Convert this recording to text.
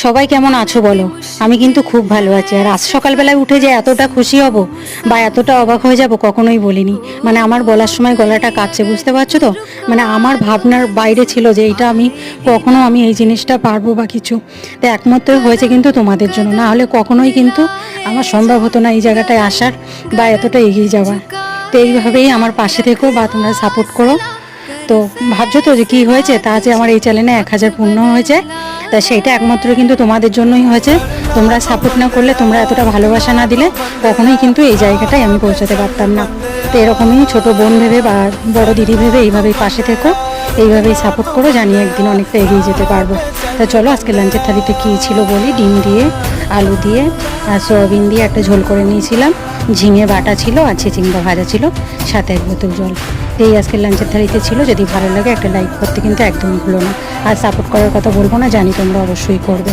সবাই কেমন আছো বলো? আমি কিন্তু খুব ভালো আছি। আর আজ সকালবেলায় উঠে যে এতটা খুশি হব বা এতটা অবাক হয়ে যাব কখনোই বলিনি। মানে আমার বলার সময় গলাটা কাঁপছে, বুঝতে পারছো তো? মানে আমার ভাবনার বাইরে ছিল যে এইটা আমি এই জিনিসটা পারবো বা কিছু। তো একমাত্র হয়েছে কিন্তু তোমাদের জন্য, না হলে কখনোই কিন্তু আমার সম্ভব হতো না এই জায়গাটায় আসার বা এতটা এগিয়ে যাওয়ার। তো এইভাবেই আমার পাশে থেকো বা তোমরা সাপোর্ট করো। তো ভাবছো তো যে কী হয়েছে, তা যে আমার এই চ্যানেলে 1000 পূর্ণ হয়েছে, তা সেইটা একমাত্র কিন্তু তোমাদের জন্যই হয়েছে। তোমরা সাপোর্ট না করলে, তোমরা এতটা ভালোবাসা না দিলে কখনোই কিন্তু এই জায়গাটায় আমি পৌঁছাতে পারতাম না। তো এরকমই ছোট বোন ভেবে বা বড় দিদি ভেবে এইভাবেই পাশে থেকো, এইভাবেই সাপোর্ট করো, জানি একদিন অনেকটা এগিয়ে যেতে পারবো। তা চলো আজকে লাঞ্চের থালিতে কী ছিল বলি। ডিম দিয়ে, আলু দিয়ে আর সয়াবিন দিয়ে একটা ঝোল করে নিয়েছিলাম, ঝিঙে বাটা ছিল আর চিচিঙ্গা ভাজা ছিল, সাথে 1 বোতল জল। এই আজকের লাঞ্চের থালিতে ছিল। যদি ভালো লাগে একটা লাইক করতে কিন্তু একদমই ভুলো না। আর সাপোর্ট করার কথা বলবো না, জানি তোমরা অবশ্যই করবে।